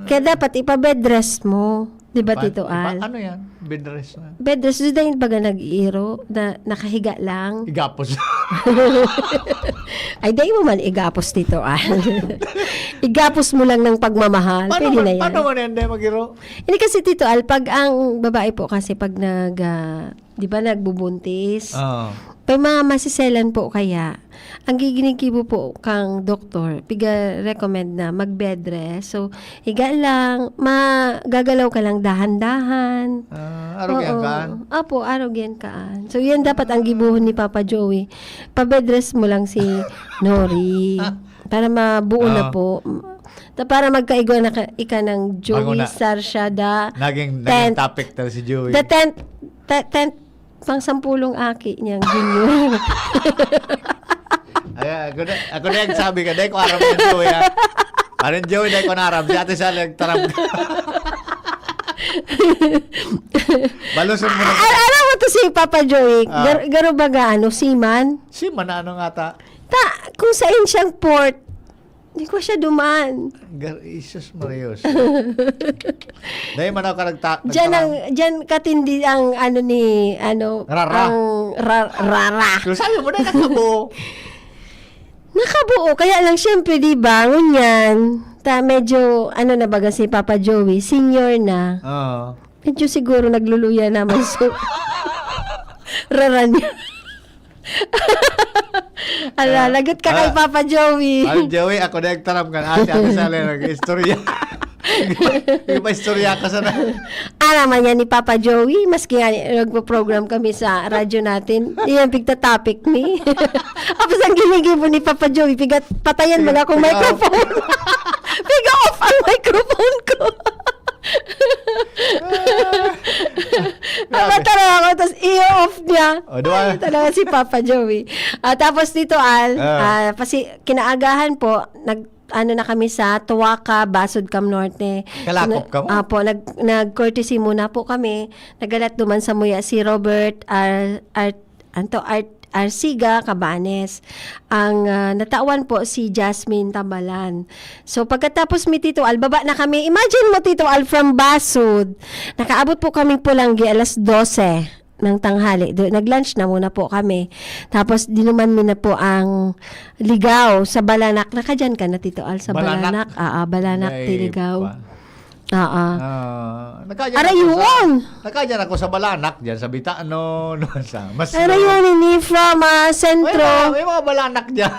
Kaya dapat ipabed rest mo. Diba, Tito Al? Ano yan? Bed rest na? Bed rest. So, dahil baga nag-iiro na nakahiga lang. Igapos. Ay, dahil mo man igapos, Tito Al. Igapos mo lang ng pagmamahal. Pwede na yan. Paano mo na yan mag-iro? Hindi kasi, Tito Al, pag ang babae po kasi pag di ba nagbubuntis, may mga masiselan po kaya, ang giginigibo po kang doktor, piga-recommend na mag-bed rest. So, higa lang, magagalaw ka lang dahan-dahan. Arogyan kaan? Opo, arogyan kaan. So, yan dapat ang gibuhon ni Papa Joey. Pa-bed rest mo lang si Nori. Para mabuo na po. Para magkaigo na ika ng Joey Sarshada. Naging topic talaga si Joey. The tent, pang 10 aki niyang junior. Ay, ako na yung sabi ka, dahil ko aram yung Joey ha. Parin Joey, dahil ko naram. Si ate sa nagtaram ka. Balusin mo na. Alam mo to si Papa Joey, garo baga seaman? Seaman na ano nga ta? Kung saan siyang port, hindi ko siya duman. Isus Marios. Dahil man ako Diyan katindi ang Rara. Ang rara. Pero sabi mo na nakabuo. Nakabuo, kaya lang syempre di ba, ngunyan, medyo, na baga si Papa Joey, senior na. Medyo siguro nagluluya naman so, rara niya. Lagot ka kay Papa Joey. Joey, ako na nagtaram ka. Ate Sally, nag-istorya. Ipa-istorya ka sana. Naman yan ni Papa Joey, maski nga nagpo-program kami sa radyo natin, yan pigta-topic ni. Tapos ang ginigibo ni Papa Joey, patayan mo na akong microphone. Piga off ang microphone ko. Tara ako, tapos i-off niya. Ay, talaga si Papa Joey. Tapos dito, kinaagahan po, na kami sa Tuwaka, Basod, Cam Norte. Kalakop ka mo? Po, nag-courtesy muna po kami. Nagalat duman sa muya si Robert Arsiga Cabanes. Ang natawan po si Jasmine Tambalan. So pagkatapos mi Tito Al, baba na kami. Imagine mo Tito Al from Basod. Nakaabot po kami Pulanggi alas 12 ng tanghali. Nag-lunch na muna po kami. Tapos dinuman mi na po ang ligaw sa Balanak. Nakadyan ka na Tito Al sa Balanak? Balanak Tiligaw. Nakadyan nakadyan ako sa Balanak, dyan sa Bitano, sa Maslo. Arayunin ni from sentro. May mga Balanak dyan.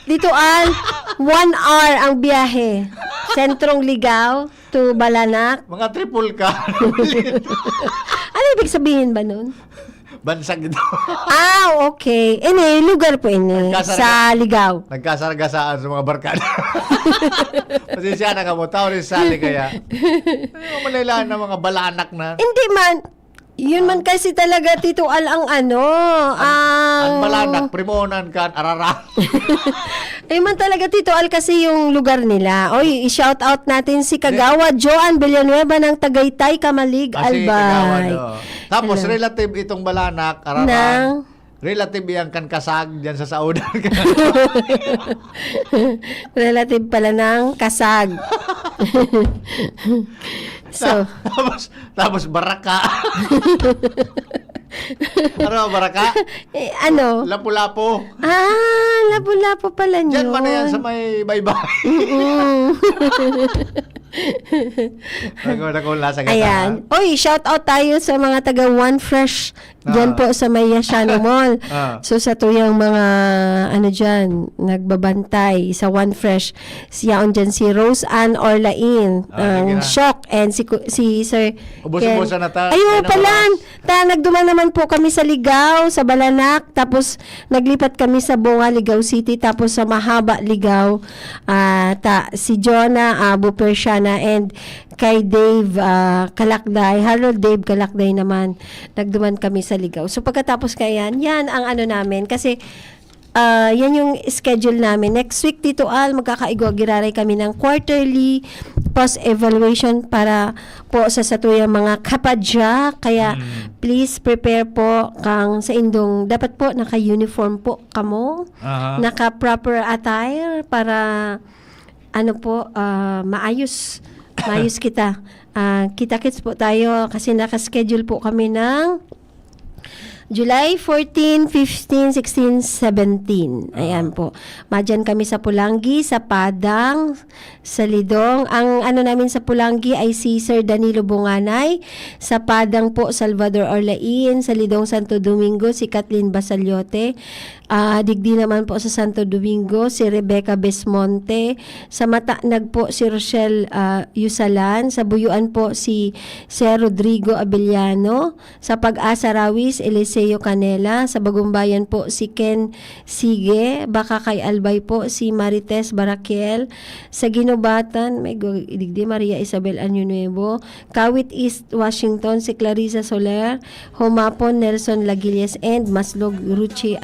Dito 1 hour ang biyahe. Sentrong Ligaw to Balanak. Mga triple ka. Ano ibig sabihin ba nun? Bansag ito. Okay. Lugar po sa Ligaw. Nagkasargasaan sa mga barkada. Pasensya na ka mo, tao rin sali kaya. Ano manilaan ng mga Balanak na. Hindi man. Yun man kasi talaga, Tito Al, ang Ang Balanak, Primonan ka, Arara. Ayun man talaga, Tito Al, kasi yung lugar nila. Oy, i-shout out natin si Kagawa Joan Villanueva ng Tagaytay, Kamalig, Albay. Tapos, relative itong Balanak, Arara. Relative yang kan kasag dyan sa Saudan. Relative pala ng kasag. So, tapos Baraka. Ano Baraka? Lapu-lapu. Lapu-lapu pala nyo. Diyan man na yan sa may baybay. Ayan. Oy, shout out tayo sa mga taga One Fresh dyan po sa may Yashano Mall. So sa tuyang mga dyan, nagbabantay sa One Fresh, siyaon dyan si Rose Ann Orlain, Shock, and si Sir Ubus-ubusan na ta. Ayun pala, nagduman naman po kami sa Ligaw, sa Balanak, tapos naglipat kami sa Bunga, Ligaw City, tapos sa Mahaba, Ligaw, si Jonah Bupersiana, and kay Dave Kalakday, Harold Dave Kalakday naman, nagduman kami sa Ligaw. So pagkatapos yan ang namin, kasi yan yung schedule namin. Next week, Tito Al, magkakaigwa-giraray kami ng quarterly post-evaluation para po sa satuyang mga kapadya. Kaya, please prepare po kang sa indong, dapat po naka-uniform po kamo, naka-proper attire para maayos kita. Kita-kits po tayo kasi naka-schedule po kami ng July 14, 15, 16, 17. Ayan po. Madyan kami sa Pulangi, sa Padang, sa Lidong. Ang namin sa Pulangi ay si Sir Danilo Bunganay. Sa Padang po, Salvador Orlain. Sa Lidong, Santo Domingo, si Kathleen Basaliote. Digdi naman po sa Santo Domingo, si Rebecca Besmonte. Sa Mataanag po, si Rochelle Yusalan. Sa Buyuan po, si Sir Rodrigo Abellano. Sa Pag-asa Rawis, Eliseo Canela. Sa Bagumbayan po, si Ken Sige. Baka kay Albay po, si Marites Barakiel. Sa Ginobatan, digdi Maria Isabel Anyo Nuevo. Kawit East Washington, si Clarissa Soler. Humapon, Nelson Lagilles, and Maslog Ruchi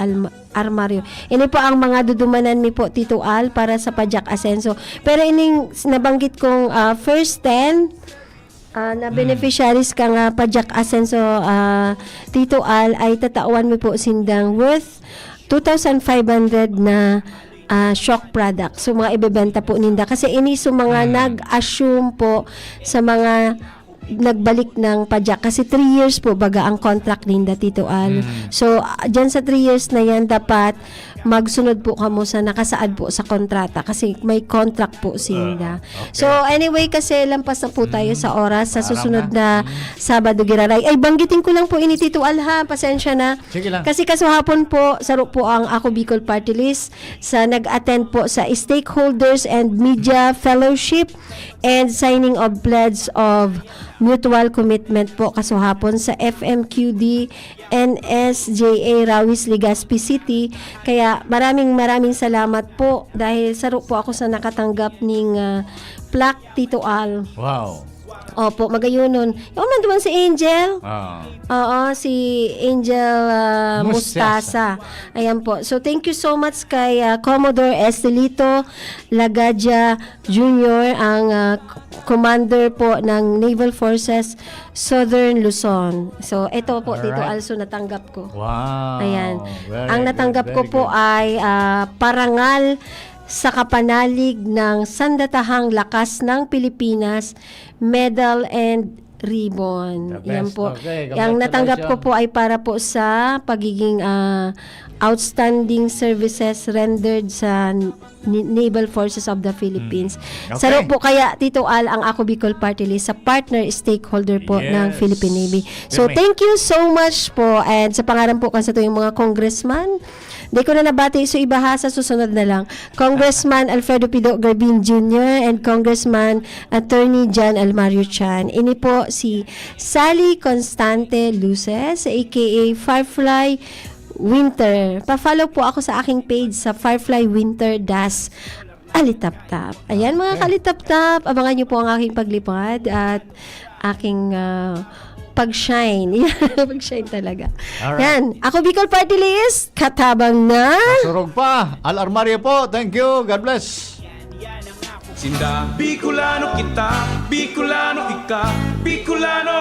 Armario. Ini po ang mga dudumanan mi po, Tito Al, para sa Pajak Asenso. Pero ining nabanggit kong first 10 na beneficiaries kang Pajak Asenso, Tito Al, ay tatawan mi po sindang worth 2,500 na shock product. So, mga ibebenta po ninda. Kasi ini mga nag-assume po sa mga nagbalik ng Pajak. Kasi 3 years po baga ang contract ninda, Tito Al. So, dyan sa 3 years na yan, dapat magsunod po kamo sa nakasaad po sa kontrata kasi may contract po sinda. Okay. So, anyway, kasi lampas na po tayo sa oras sa susunod na Sabado Giraray. Ay, banggitin ko lang po ini, Tito Al, ha? Pasensya na. Sige lang. Kasi kasuhapon po, saro po ang Ako Bicol Party List sa nag-attend po sa Stakeholders and Media Fellowship and signing of pledge of mutual commitment po kasuhapon sa FMQD NSJA Rawis, Legazpi City. Kaya maraming salamat po dahil saro po ako sa nakatanggap ning plaque, Tito Al. Wow. Opo, magayunon. Yung nanduman si Angel. Oo, si Angel Mustasa. Ayan po. So, thank you so much kay Commodore Estelito Lagadia Jr., ang commander po ng Naval Forces Southern Luzon. So, ito po, Tito Also, natanggap ko. Wow. Ayan. Ang natanggap ko po ay parangal sa kapanalig ng Sandatahang Lakas ng Pilipinas, Medal and ribbon. The Yan best. po. Okay, Yang natanggap ko congratulations. po ay para po sa pagiging outstanding services rendered sa Naval Forces of the Philippines. Okay. Saro po kaya, Tito Al, ang Ako Bicol Party List sa partner stakeholder po ng Yes. Philippine Navy. So, Pirmi. thank you so much po. And sa pangalan po kasi ito yung mga congressman, di ko na nabati, so ibaha sa susunod na lang. Congressman Alfredo Pido Garbin Jr. and Congressman Attorney John Almario Chan. Ini po si Sally Constante Luces, aka Firefly Winter. Pa-follow po ako sa aking page sa Firefly Winter Das Alitap-tap. Ayan mga kalitap-tap, abangan niyo po ang aking paglipad at aking pag-shine. Pag-shine talaga. Alright. Yan. Ako Bicol Party List, katabang na. Surog pa. Al Armario po. Thank you. God bless. Sinda Bicolano kita, Bicolano ika, Bicolano